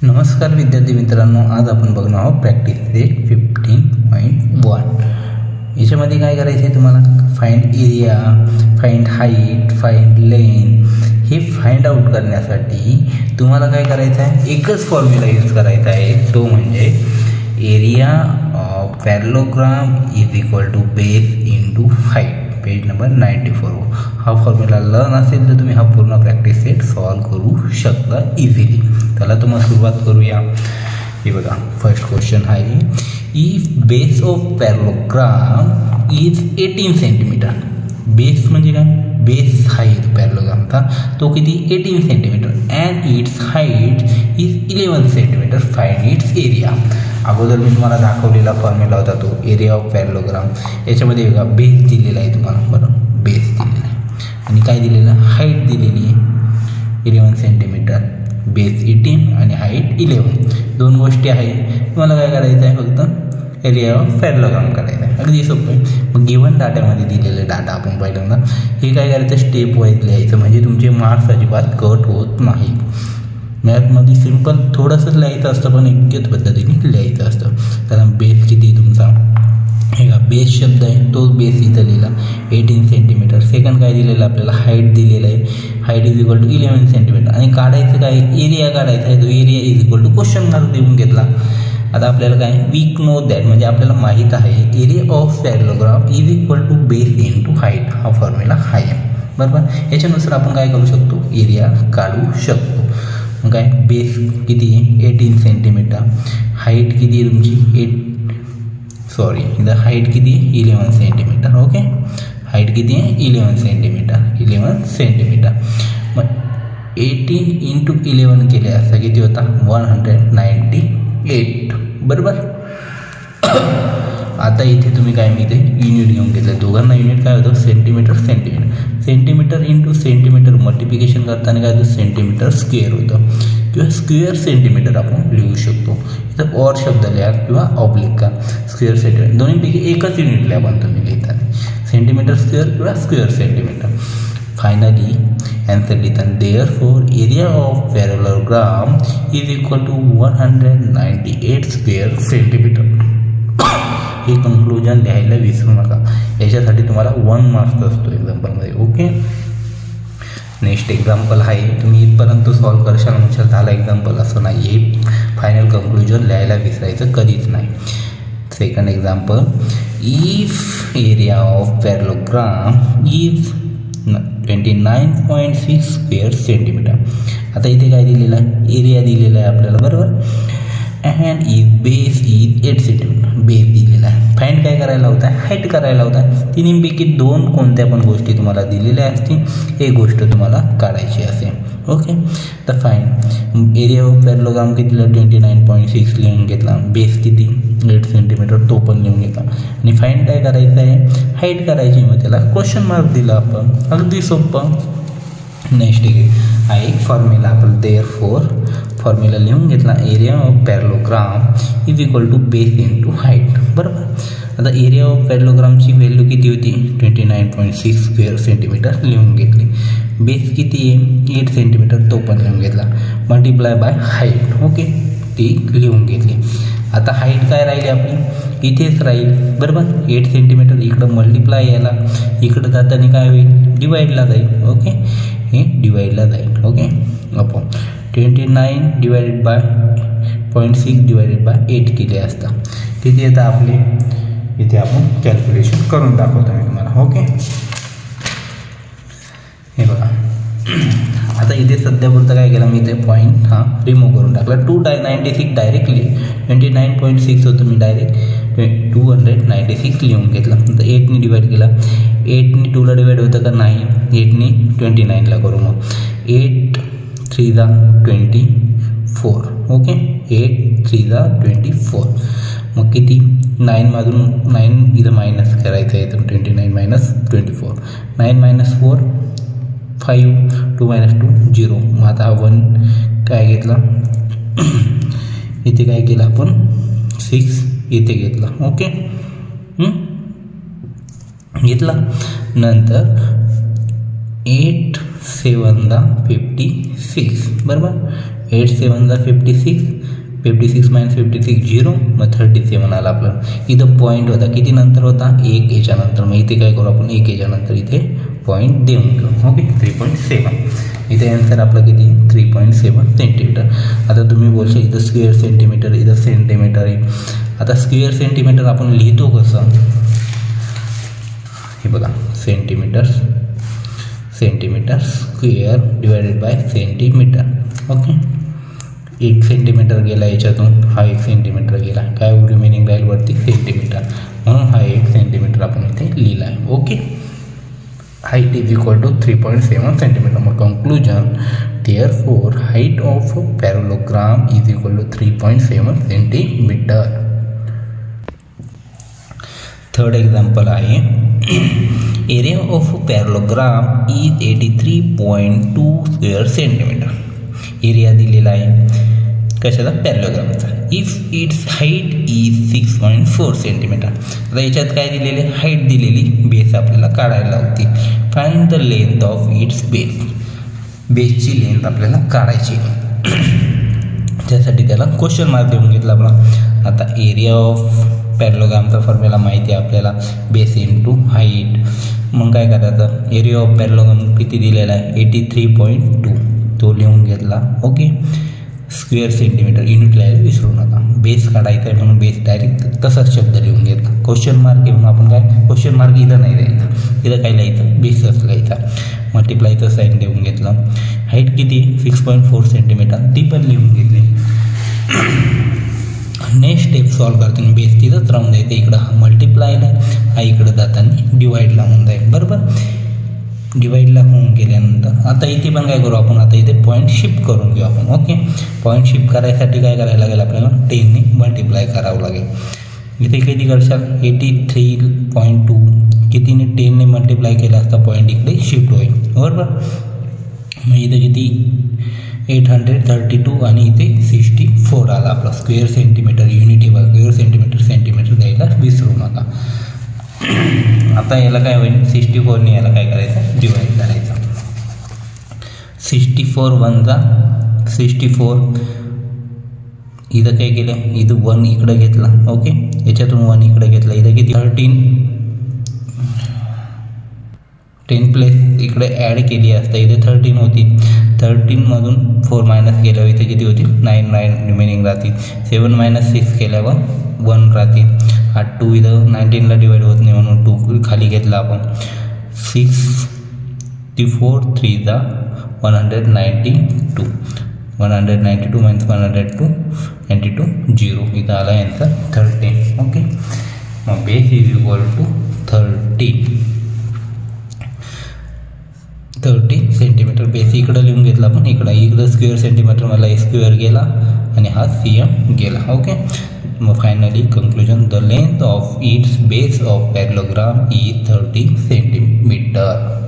नमस्कार विद्यार्थी मित्रांनो, आज आपण बघणार आहोत प्रॅक्टिस सेट 15.1. याच्यामध्ये काय करायचं आहे तुम्हाला? Find area, find height, find length. हे फाइंड आउट करण्यासाठी तुम्हाला काय करायचं आहे? एकच फॉर्म्युला यूज करायचा आहे, तो म्हणजे area of parallelogram is equal to base into height. Page number 94. हा फॉर्म्युला लर्न असेल तर तुम्ही हा पूर्ण प्रॅक्टिस सेट सॉल्व करू शकता इझिली. त्याला तुम्हाला सुरुवात करूया. हे बघा, फर्स्ट क्वेश्चन आहे, if base of parallelogram is 18 centimetre. Base म्हणजे काय? बेस हाईट पॅरलोग्रामचा तो किती? 18 centimetre. And it's height is 11 centimetre. Find its area. अगोदर मी तुम्हाला दाखवलेला फॉर्म्युला होता तो एरिया ऑफ पॅरलोग्राम. याच्यामध्ये बघा, बेस दिलेला आहे तुम्हाला, बरोबर? बेस दिलेला आहे आणि काय दिलेलं? हाईट दिलेली आहे 11 सेंटीमीटर. बेस 18 आणि हाईट 11. दोन गोष्टी आहे. तुम्हाला काय करायचं आहे? फक्त एरिया ऑफ पॅरलोग्राम करायचा आहे. अगदी सोपं आहे. मग गिवन डाटामध्ये दिलेले डाटा आपण पहिल्यांदा हे काय करायचं? स्टेप वाईज लिहायचं, म्हणजे तुमचे मार्क्स अजिबात कट होत नाहीत. मॅथमध्ये सिम्पल थोडंसं लिहायचं असतं, पण योग्य पद्धतीने लिहायचं असतं. कारण बेस किती तुमचा? हे का बेस शब्द आहे, तो बेस इथं लिहिला 18 सेंटीमीटर. सेकंड काय दिलेलं आपल्याला? हाईट दिलेलं आहे. Height is equal to 11 centimetre. आणि काढायचं काय? एरिया काढायचा आहे. तो area is equal to question mark देऊन घेतला. आता आपल्याला काय? वी नो दॅट, म्हणजे आपल्याला माहीत आहे area of parallelogram is equal to base into height. हा फॉर्म्युला आहे, बरोबर? याच्यानुसार आपण काय करू शकतो? एरिया काढू शकतो. मग काय? बेस किती आहे? 18 सेंटीमीटर. हाईट किती आहे तुमची? इथं हाईट किती आहे? 11 सेंटीमीटर. ओके, हाईट किती आहे? 11 सेंटीमीटर. 11 सेंटीमीटर. मग 18 इंटू 11 केले असता किती होता? 198, बरोबर? आता इथे तुम्ही काय? मी इथे युनिट घेऊन घेतलं. दोघांना युनिट काय होतं? Centimetre centimetre. Centimetre into centimetre multiplication करताना काय होतं? सेंटीमीटर स्क्वेअर होतं, किंवा स्क्वेअर सेंटीमीटर आपण लिहू शकतो. इथं ऑर शब्द लिहा किंवा ऑब्लिक का. स्क्वेअर सेंटीमीटर दोन्हीपैकी एकच युनिट लिहा पण तुम्ही लिहिताना, सेंटीमीटर स्क्वेअर किंवा स्क्वेअर सेंटीमीटर. फायनली आन्सर लिहिताना therefore area of parallelogram is equal to 198 square centimetre. हे कन्क्लुजन लिहायला विसरू नका. याच्यासाठी तुम्हाला 1 मार्क्स असतो एक्झाम्पलमध्ये. ओके, नेक्स्ट एक्झाम्पल आहे. तुम्ही इथपर्यंत सॉल्व करशाल म्हणजे झाला एक्झाम्पल, असं नाही. हे फायनल कन्क्लुजन लिहायला विसरायचं कधीच नाही. Second example, if area of parallelogram is 29.6 square centimetre. आता इथे काय दिलेलं आहे? एरिया दिलेला आहे आपल्याला, बरोबर? And is base is 8 centimetre. Base दिलेला आहे. फाइंड काय करायला होता? हाईट करायला होता. तिन्हीपैकी दोन कोणत्या पण गोष्टी तुम्हाला दिलेल्या असतील, एक गोष्ट तुम्हाला काढायची असेल. ओके, तर फाइंड एरिया ऑफ पॅरलोग्राम कितीला? 29.6 लिहून घेतला. बेस किती? 8 सेंटीमीटर, तो पण लिहून घेतला. आणि फाइंड काय करायचं आहे? हाईट करायची. मग त्याला क्वेश्चन मार्क दिला आपण. अगदी सोपं. नेक्स्ट हा एक फॉर्म्युला आपण देअरफॉर फॉर्म्युला लिहून घेतला. Area of parallelogram is equal to base into height, बरोबर? आता एरिया ऑफ पॅरलोग्रामची व्हॅल्यू किती होती? 29.6 स्क्वेअर सेंटीमीटर लिहून घेतली. बेस किती आहे? 8 सेंटीमीटर, तो पण लिहून घेतला. Multiply by height. ओके, ती लिहून घेतली. आता हाईट काय राहिली आपली? इथेच राहील, बरोबर? 8 सेंटीमीटर. इकडं मल्टिप्लाय याला, इकडं जाताना काय होईल? डिवाईडला जाईल. ओके, हे डिवाईडला जाईल. ओके, आपण 29 डिवायडेड बाय 0.6 डिवायडेड बाय 8 केले असता किती येतं आपले? इथे आपण कॅल्क्युलेशन करून दाखवतो मी तुम्हाला. ओके, हे बघा. आता इथे सध्यापुरतं काय केलं मी? इथे पॉईंट हा रिमूव्ह करून टाकला. 296 डायरेक्टली 29.6 होतं, मी डायरेक्ट 296 लिहून घेतला. नंतर 8ने डिवाईड केला. 8ने 2ला डिवाईड होतं का? नाही. 8ने 29ला करू. मग 8 3 जा 24. ओके, 8 3 जा 24. मग किती? 9 मधून 9 इथं मायनस करायचं आहे. 29 मायनस 24. 9 मायनस 4 5. 2 मायनस 2 0. मग आता 1 काय घेतला? इथे काय केलं आपण? 6 इथे घेतला. ओके, घेतला. नंतर 8 7 56, बरोबर? 8 7 जा 56, 56 - 56 0, मग 37 आला आपलं. इथं पॉईंट होता, किती नंतर होता, 1 याच्यानंतर. मग इथे काय करू आपण, 1 याच्यानंतर इथे पॉईंट देऊन घेऊ. ओके, 3.7. इथे आन्सर आपलं किती, 3.7 सेंटीमीटर. आता तुम्ही बोलशा इथं स्क्वेअर सेंटीमीटर, इथं सेंटीमीटर आहे. आता स्क्वेअर सेंटीमीटर आपण लिहितो कसं, हे बघा, centimetre square divided by centimetre. Okay, 1 centimetre गेला याच्यातून, हा 1 सेंटीमीटर गेला, काय रिमेनिंग राहील वरती सेंटीमीटर, म्हणून हा 1 सेंटीमीटर आपण इथे लिहिला आहे. Okay, height is equal to 3.7 centimetre. मग conclusion, therefore height of parallelogram is equal to 3.7 centimetre. Third example आहे, area of parallelogram is 83.2 square centimetre. Area दिलेला आहे कशाचा, पॅरलोग्रामचा. If its height is 6.4 centimetre. आता याच्यात काय दिलेले, हाईट दिलेली, बेस आपल्याला काढायला होती. Find the length of its base. बेसची लेंथ आपल्याला काढायची, त्यासाठी त्याला क्वेश्चन मार्क देऊन घेतला आपला. आता एरिया ऑफ पॅरलोग्रामचा फॉर्म्युला माहिती आहे आपल्याला, बेस इंटू हाईट. मग काय करायचं, एरिया ऑफ पॅरलोग्राम किती दिलेला आहे, 83.2, तो लिहून घेतला. ओके, स्क्वेअर सेंटीमीटर, युनिट लिहायला विसरू नका. बेस काढायचा आहे म्हणून बेस डायरेक्ट तसाच शब्द लिहून घेतला. क्वेश्चन मार्क घेऊन आपण काय, क्वेश्चन मार्क इथं नाही द्यायचा, इथं काय लिहायचं, बेसच लिहायचा. मल्टिप्लायचं साईन देऊन घेतलं. हाईट किती, 6.4 सेंटीमीटर, ती पण लिहून घेतली. नेक्स्ट स्टेप सॉल्व करताना बेस तिथंच राहून द्यायचं, इकडं हा मल्टिप्लायला, हा इकडं जाताना डिवाईडला होऊन जाईल. बरोबर, डिवाईडला होऊन गेल्यानंतर आता इथे पण काय करू आपण, आता इथे पॉईंट शिफ्ट करून घेऊ आपण. ओके, पॉईंट शिफ्ट करायसाठी काय करायला लागेल आपल्याला, 10ने मल्टिप्लाय करावं लागेल. इथे किती करशाल, 83.2, कितीने 10ने मल्टिप्लाय केला असता पॉईंट इकडे शिफ्ट होईल. बरोबर, मग इथे किती 832 आणि इथे 64 आला आपला. स्क्वेअर सेंटीमीटर युनिट आहे, स्क्वेअर सेंटीमीटर द्यायला विसरू नका. आता याला काय होईल, 64ने याला काय करायचं, डिवाईड करायचं. 64 1 जा 64, इथं काय केलं, इथं 1 इकडं घेतला. ओके, याच्यातून 1 इकडे घेतला, इथं किती 10 प्लस इकडे ॲड केली असता, इथे 13 होती. 13मधून 4 मायनस केल्यावर इथे किती होतील, 9 रिमेनिंग राहतील. 7 - 6 केल्यावर 1 राहतील. हा 2 इथं 19ला डिवाईड होत नाही म्हणून 2 खाली घेतला आपण. 64 3 जा 192, 192 - 102 92 0, इथं आला आन्सर 30. ओके, मग base is equal to 30 centimetre. Base इकडं लिहून घेतला आपण, इकडं स्क्वेअर सेंटीमीटर मला स्क्वेअर गेला आणि हा cm गेला. ओके, मग finally conclusion, the length of its base of parallelogram is 30 centimetre.